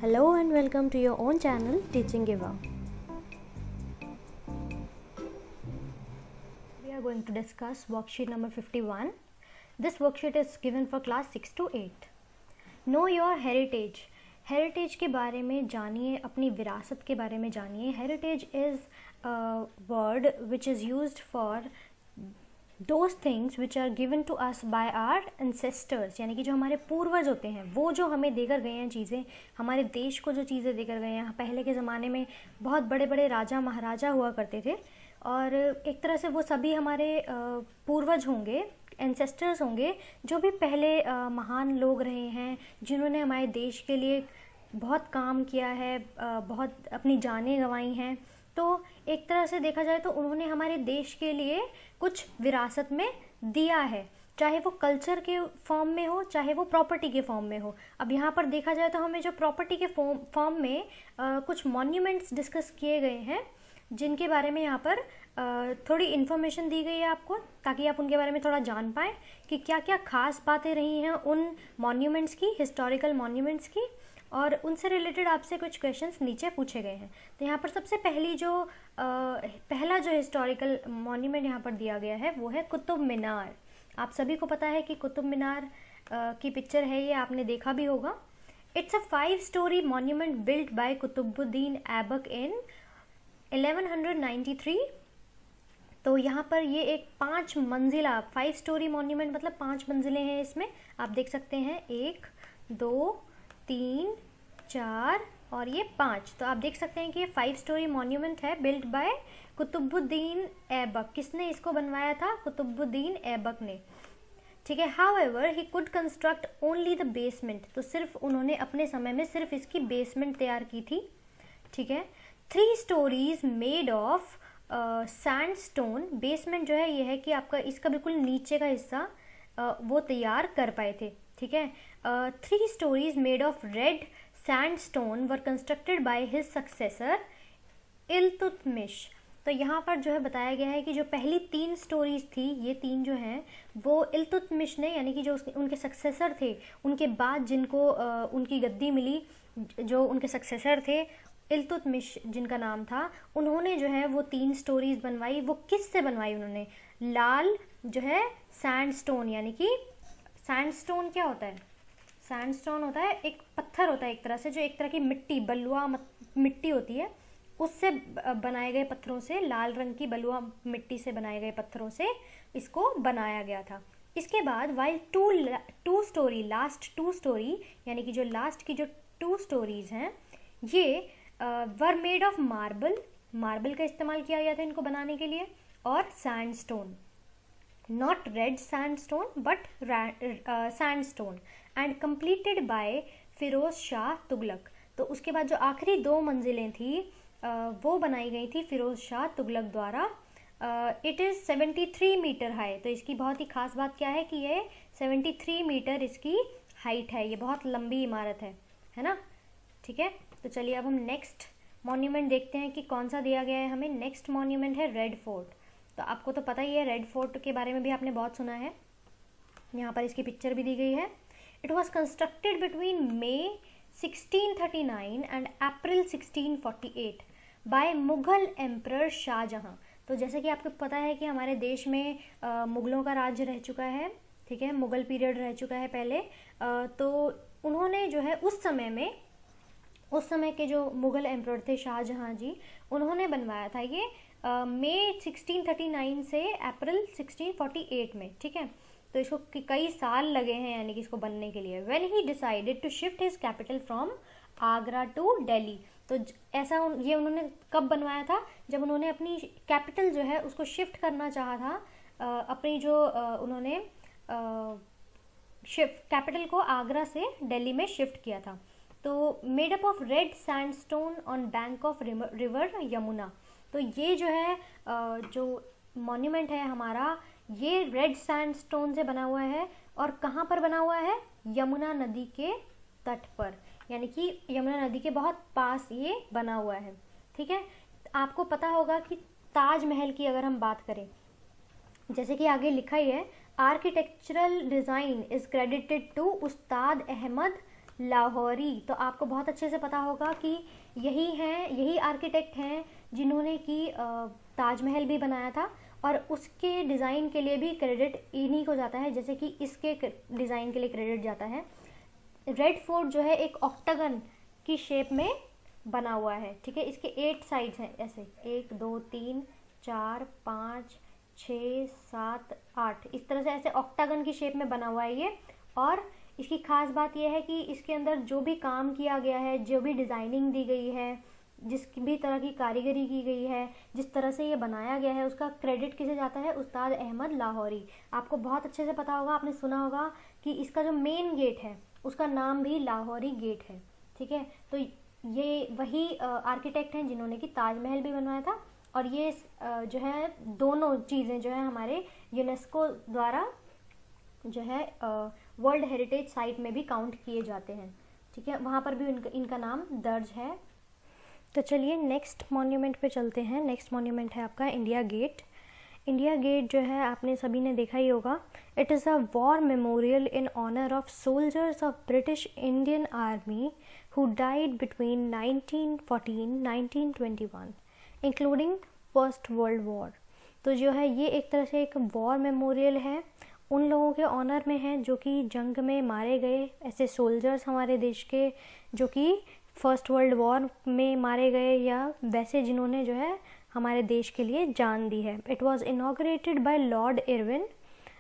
Hello and welcome to your own channel Teaching Eva. We are going to discuss worksheet number 51. This worksheet is given for class 6 to 8. Know your heritage. Heritage के बारे में जानिए, अपनी विरासत के बारे में जानिए. Heritage is a word which is used for those things which are given to us by our ancestors, यानी कि जो हमारे पूर्वज होते हैं, वो जो हमें देकर गए हैं चीज़ें, हमारे देश को जो चीज़ें देकर गए हैं. पहले के ज़माने में बहुत बड़े बड़े राजा महाराजा हुआ करते थे और एक तरह से वो सभी हमारे पूर्वज होंगे, एंसेस्टर्स होंगे, जो भी पहले महान लोग रहे हैं, जिन्होंने हमारे देश के लिए बहुत काम किया है, बहुत अपनी जानें गंवाई हैं. तो एक तरह से देखा जाए तो उन्होंने हमारे देश के लिए कुछ विरासत में दिया है, चाहे वो कल्चर के फॉर्म में हो, चाहे वो प्रॉपर्टी के फॉर्म में हो. अब यहाँ पर देखा जाए तो हमें जो प्रॉपर्टी के फॉर्म में कुछ मॉन्यूमेंट्स डिस्कस किए गए हैं, जिनके बारे में यहाँ पर थोड़ी इन्फॉर्मेशन दी गई है आपको, ताकि आप उनके बारे में थोड़ा जान पाएँ कि क्या क्या खास बातें रही हैं उन मॉन्यूमेंट्स की, हिस्टोरिकल मॉन्यूमेंट्स की, और उनसे रिलेटेड आपसे कुछ क्वेश्चंस नीचे पूछे गए हैं. तो यहाँ पर सबसे पहला जो हिस्टोरिकल मॉन्यूमेंट यहाँ पर दिया गया है वो है कुतुब मीनार. आप सभी को पता है कि कुतुब मीनार की पिक्चर है, ये आपने देखा भी होगा. It's a 5 storey monument built by Qutbuddin Aibak in 1193. तो यहाँ पर ये एक 5 मंजिला 5 स्टोरी मॉन्यूमेंट, मतलब 5 मंजिलें हैं इसमें. आप देख सकते हैं 1, 2, 3, 4 और ये 5. तो आप देख सकते हैं कि ये 5 स्टोरी मॉन्यूमेंट है, बिल्ट बाय कुतुबुद्दीन ऐबक. किसने इसको बनवाया था? कुतुबुद्दीन ऐबक ने. ठीक है. However he could construct only the basement. तो सिर्फ उन्होंने अपने समय में सिर्फ इसकी बेसमेंट तैयार की थी. ठीक है. 3 stories made of sandstone. Basement जो है ये है कि आपका इसका बिल्कुल नीचे का हिस्सा वो तैयार कर पाए थे. ठीक है. 3 stories made of red sandstone were constructed by his successor Iltutmish. तो यहाँ पर जो है बताया गया है कि जो पहली 3 स्टोरीज थी, ये 3 जो हैं वो इल्तुतमिश ने, यानी कि जो उनके सक्सेसर थे, उनके बाद जिनको उनकी गद्दी मिली, जो उनके सक्सेसर थे इल्तुतमिश जिनका नाम था, उन्होंने जो है वो 3 स्टोरीज बनवाई. वो किससे बनवाई उन्होंने? लाल जो है सैंडस्टोन, यानी कि सैंडस्टोन क्या होता है? सैंडस्टोन होता है एक पत्थर होता है एक तरह से, जो एक तरह की मिट्टी, बलुआ मिट्टी होती है, उससे बनाए गए पत्थरों से, लाल रंग की बलुआ मिट्टी से बनाए गए पत्थरों से इसको बनाया गया था. इसके बाद while two story last 2 story, यानी कि जो लास्ट की जो 2 स्टोरीज हैं, ये वर मेड ऑफ मार्बल का इस्तेमाल किया गया था इनको बनाने के लिए, और sandstone. Not red sandstone but sandstone and completed by Firoz Shah Tughlaq. तो उसके बाद जो आखिरी 2 मंजिलें थी वो बनाई गई थी फिरोज शाह तुगलक द्वारा. It is 73 metre high. तो इसकी बहुत ही खास बात क्या है कि ये 73 मीटर इसकी हाइट है. ये बहुत लंबी इमारत है ना. ठीक है. तो चलिए अब हम नेक्स्ट मॉन्यूमेंट देखते हैं कि कौन सा दिया गया है हमें. नेक्स्ट मॉन्यूमेंट है रेड फोर्ट. तो आपको तो पता ही है, रेड फोर्ट के बारे में भी आपने बहुत सुना है. यहाँ पर इसकी पिक्चर भी दी गई है. It was constructed between May 1639 and April 1648 by Mughal emperor Shah Jahan. तो जैसे कि आपको पता है कि हमारे देश में मुगलों का राज्य रह चुका है. ठीक है. मुगल पीरियड रह चुका है पहले. तो उन्होंने जो है उस समय के जो मुगल एम्परर थे शाहजहाँ जी, उन्होंने बनवाया था ये मई 1639 से अप्रैल 1648 में. ठीक है. तो इसको कई साल लगे हैं, यानी कि इसको बनने के लिए. When he decided to shift his capital from Agra to Delhi. तो ऐसा ये उन्होंने कब बनवाया था? जब उन्होंने अपनी कैपिटल जो है उसको शिफ्ट करना चाहा था. अपनी जो उन्होंने कैपिटल को आगरा से दिल्ली में शिफ्ट किया था. तो made up of red sandstone on bank of river Yamuna. तो ये जो है जो मॉन्यूमेंट है हमारा, ये रेड सैंडस्टोन से बना हुआ है. और कहाँ पर बना हुआ है? यमुना नदी के तट पर, यानी कि यमुना नदी के बहुत पास ये बना हुआ है. ठीक है. आपको पता होगा कि ताजमहल की अगर हम बात करें, जैसे कि आगे लिखा ही है, architectural design is credited to Ustad Ahmad Lahori. तो आपको बहुत अच्छे से पता होगा कि यही आर्किटेक्ट हैं जिन्होंने कि ताजमहल भी बनाया था, और उसके डिज़ाइन के लिए भी क्रेडिट इन्हीं को जाता है, जैसे कि इसके डिज़ाइन के लिए क्रेडिट जाता है। रेड फोर्ट जो है एक ऑक्टागन की शेप में बना हुआ है, ठीक है। इसके 8 साइड्स हैं ऐसे, 1 2 3 4 5 6 7 8, इस तरह से ऐसे ऑक्टागन की शेप में बना हुआ है ये। और इसकी खास बात यह है कि इसके अंदर जो भी काम किया गया है, जो भी डिज़ाइनिंग दी गई है, जिस भी तरह की कारीगरी की गई है, जिस तरह से ये बनाया गया है, उसका क्रेडिट किसे जाता है? उस्ताद अहमद लाहौरी। आपको बहुत अच्छे से पता होगा, आपने सुना होगा कि इसका जो मेन गेट है उसका नाम भी लाहौरी गेट है, ठीक है। तो ये वही आर्किटेक्ट हैं जिन्होंने कि ताजमहल भी बनवाया था, और ये जो है दोनों चीज़ें जो है हमारे यूनेस्को द्वारा जो है वर्ल्ड हेरिटेज साइट में भी काउंट किए जाते हैं, ठीक है। वहाँ पर भी इनका नाम दर्ज है। तो चलिए नेक्स्ट मॉन्यूमेंट पे चलते हैं। नेक्स्ट मॉन्यूमेंट है आपका इंडिया गेट। इंडिया गेट जो है आपने सभी ने देखा ही होगा। It is a war memorial in honour of soldiers of British Indian army who died between 1914-1921 including first world war. तो जो है ये एक तरह से एक वॉर मेमोरियल है, उन लोगों के ऑनर में है जो कि जंग में मारे गए, ऐसे सोल्जर्स हमारे देश के जो कि फर्स्ट वर्ल्ड वॉर में मारे गए, या वैसे जिन्होंने जो है हमारे देश के लिए जान दी है। It was inaugurated bye Lord Irwin.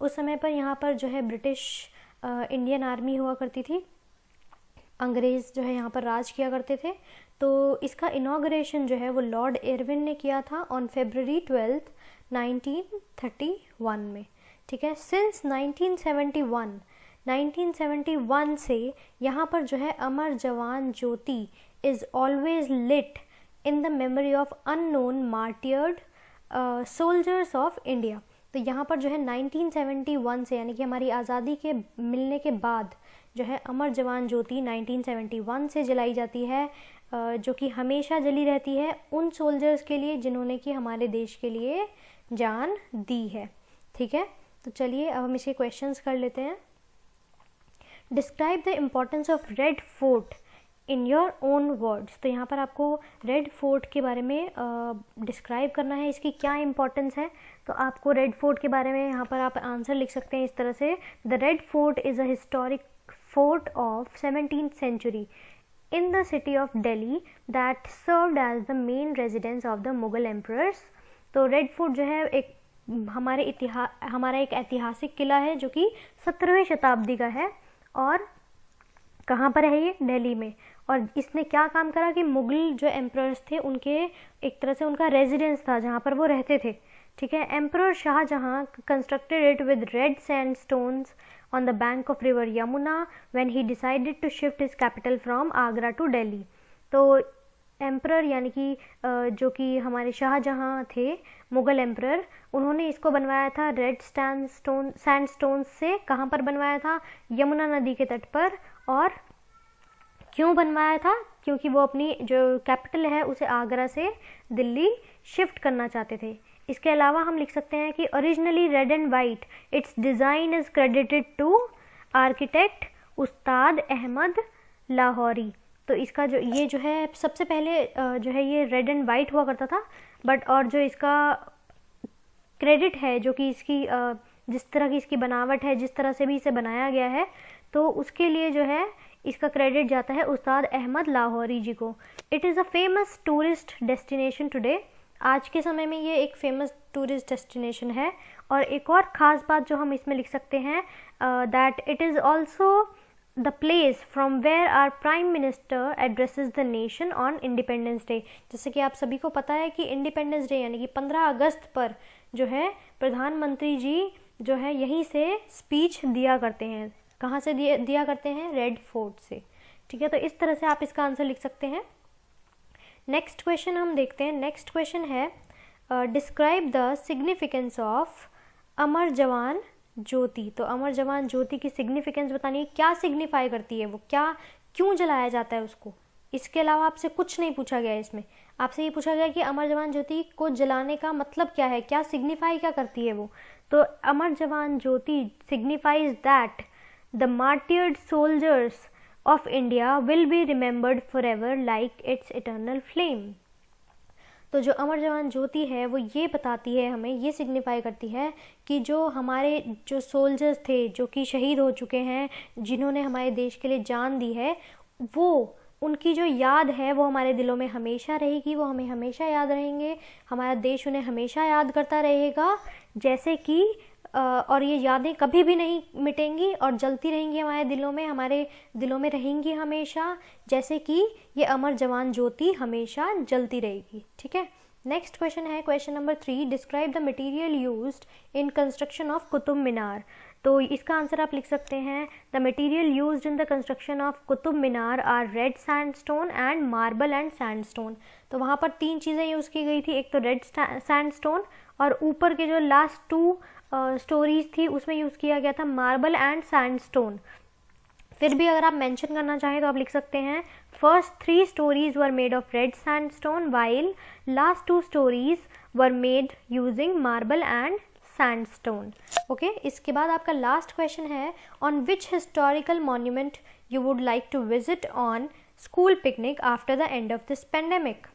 उस समय पर यहाँ पर जो है ब्रिटिश इंडियन आर्मी हुआ करती थी, अंग्रेज़ जो है यहाँ पर राज किया करते थे। तो इसका इनॉग्रेशन जो है वो लॉर्ड इरविन ने किया था ऑन February 12, 1931 में, ठीक है। सिंस 1971 से यहाँ पर जो है Amar Jawan Jyoti is always lit in the memory of unknown martyred soldiers of India. तो यहाँ पर जो है 1971 से, यानी कि हमारी आज़ादी के मिलने के बाद जो है अमर जवान ज्योति 1971 से जलाई जाती है, जो कि हमेशा जली रहती है उन सोल्जर्स के लिए जिन्होंने कि हमारे देश के लिए जान दी है, ठीक है। तो चलिए अब हम इसके क्वेश्चंस कर लेते हैं। Describe the importance of red fort in your own words. तो यहाँ पर आपको रेड फोर्ट के बारे में डिस्क्राइब करना है, इसकी क्या इम्पोर्टेंस है। तो आपको रेड फोर्ट के बारे में यहाँ पर आप आंसर लिख सकते हैं इस तरह से। The red Fort is a historic fort of 17th century in the city of Delhi that served as the main residence of the Mughal emperors। तो रेड फोर्ट जो है एक हमारा एक ऐतिहासिक किला है जो कि 17वीं शताब्दी का है, और कहाँ पर है ये? दिल्ली में। और इसने क्या काम करा कि मुगल जो एम्परर्स थे उनके एक तरह से उनका रेजिडेंस था जहाँ पर वो रहते थे, ठीक है। Emperor Shah Jahan constructed it with red sandstones on the bank of river Yamuna when he decided to shift his capital from Agra to Delhi। तो एम्परर यानी कि जो कि हमारे शाहजहाँ थे, मुग़ल एम्परर, उन्होंने इसको बनवाया था रेड सैंडस्टोन से। कहाँ पर बनवाया था? यमुना नदी के तट पर। और क्यों बनवाया था? क्योंकि वो अपनी जो कैपिटल है उसे आगरा से दिल्ली शिफ्ट करना चाहते थे। इसके अलावा हम लिख सकते हैं कि originally red and white, its design is credited to architect Ustad Ahmad Lahori. तो इसका जो है सबसे पहले जो है ये रेड एंड वाइट हुआ करता था, बट और जो इसका क्रेडिट है जो कि इसकी जिस तरह की इसकी बनावट है, जिस तरह से भी इसे बनाया गया है, तो उसके लिए जो है इसका क्रेडिट जाता है उस्ताद अहमद लाहौरी जी को। It is a famous tourist destination today. आज के समय में ये एक फेमस टूरिस्ट डेस्टिनेशन है। और एक और ख़ास बात जो हम इसमें लिख सकते हैं, that it is also the place from where our prime minister addresses the nation on Independence Day. जैसे कि आप सभी को पता है कि इंडिपेंडेंस डे यानी कि 15 अगस्त पर जो है प्रधानमंत्री जी जो है यहीं से स्पीच दिया करते हैं। कहाँ से दिया करते हैं? रेड फोर्ट से, ठीक है। तो इस तरह से आप इसका आंसर लिख सकते हैं। नेक्स्ट क्वेश्चन हम देखते हैं। नेक्स्ट क्वेश्चन है डिस्क्राइब द सिग्निफिकेंस ऑफ अमर जवान ज्योति। तो अमर जवान ज्योति की सिग्निफिकेंस बतानी है, क्या सिग्निफाई करती है वो, क्या क्यों जलाया जाता है उसको। इसके अलावा आपसे कुछ नहीं पूछा गया है इसमें। आपसे ये पूछा गया कि अमर जवान ज्योति को जलाने का मतलब क्या है, क्या सिग्निफाई क्या करती है वो। तो Amar Jawan Jyoti signifies that the martyred soldiers of India will be remembered forever like its eternal flame। तो जो अमर जवान ज्योति है वो ये बताती है हमें, ये सिग्निफाई करती है कि जो हमारे जो सोल्जर्स थे जो कि शहीद हो चुके हैं, जिन्होंने हमारे देश के लिए जान दी है, वो उनकी जो याद है वो हमारे दिलों में हमेशा रहेगी, वो हमें हमेशा याद रहेंगे, हमारा देश उन्हें हमेशा याद करता रहेगा। जैसे कि और ये यादें कभी भी नहीं मिटेंगी और जलती रहेंगी हमारे दिलों में रहेंगी हमेशा, जैसे कि ये अमर जवान ज्योति हमेशा जलती रहेगी। ठीक है, नेक्स्ट क्वेश्चन है question number 3, describe the material used in construction of Qutub Minar. तो इसका आंसर आप लिख सकते हैं, the material used in the construction of Qutub Minar are red sandstone and marble and sandstone. तो वहाँ पर 3 चीज़ें यूज़ की गई थी, एक तो रेड सैंडस्टोन और ऊपर के जो लास्ट 2 स्टोरीज थी उसमें यूज़ किया गया था मार्बल एंड सैंडस्टोन। फिर भी अगर आप मेंशन करना चाहें तो आप लिख सकते हैं, first 3 stories were made of red sandstone while last 2 stories were made using marble and sandstone. Okay, इसके बाद आपका लास्ट क्वेश्चन है, on which historical monument you would like to visit on school picnic after the end of this pandemic.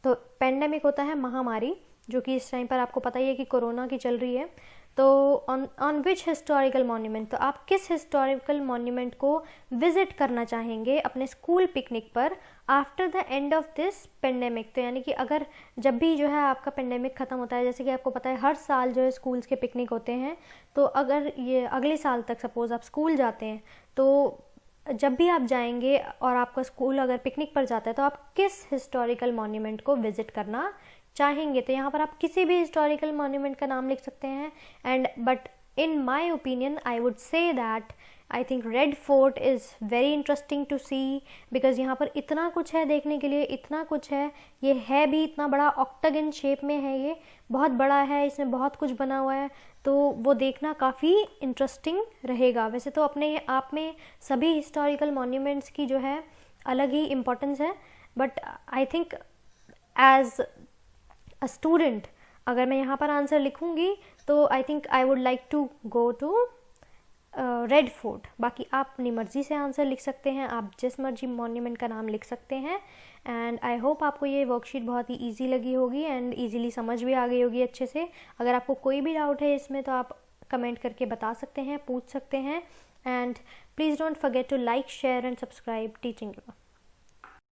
तो pandemic होता है महामारी, जो कि इस टाइम पर आपको पता ही है कि कोरोना की चल रही है। तो ऑन विच हिस्टोरिकल मॉन्यूमेंट, तो आप किस हिस्टोरिकल मॉन्यूमेंट को विजिट करना चाहेंगे अपने स्कूल पिकनिक पर after the end of this pandemic. तो यानी कि अगर जब भी जो है आपका पेंडेमिक ख़त्म होता है, जैसे कि आपको पता है हर साल जो है स्कूल्स के पिकनिक होते हैं, तो अगर ये अगले साल तक सपोज़ आप स्कूल जाते हैं, तो जब भी आप जाएंगे और आपका स्कूल अगर पिकनिक पर जाता है तो आप किस हिस्टोरिकल मॉन्यूमेंट को विजिट करना चाहेंगे। तो यहाँ पर आप किसी भी हिस्टोरिकल मॉन्यूमेंट का नाम लिख सकते हैं। And but in my opinion I would say that I think Red Fort is very interesting to see, because यहाँ पर इतना कुछ है देखने के लिए, इतना कुछ है, ये है भी इतना बड़ा, ऑक्टागन शेप में है, ये बहुत बड़ा है, इसमें बहुत कुछ बना हुआ है, तो वो देखना काफ़ी इंटरेस्टिंग रहेगा। वैसे तो अपने आप में सभी हिस्टोरिकल मॉन्यूमेंट्स की जो है अलग ही इम्पोर्टेंस है, but I think as a student अगर मैं यहाँ पर आंसर लिखूँगी तो I think I would like to go to Red Fort. बाकी आप अपनी मर्ज़ी से आंसर लिख सकते हैं, आप जिस मर्जी मॉन्यूमेंट का नाम लिख सकते हैं। एंड आई होप आपको ये वर्कशीट बहुत ही ईजी लगी होगी एंड ईजीली समझ भी आ गई होगी अच्छे से। अगर आपको कोई भी डाउट है इसमें तो आप कमेंट करके बता सकते हैं, पूछ सकते हैं। And please don't forget to like, share and subscribe teaching you.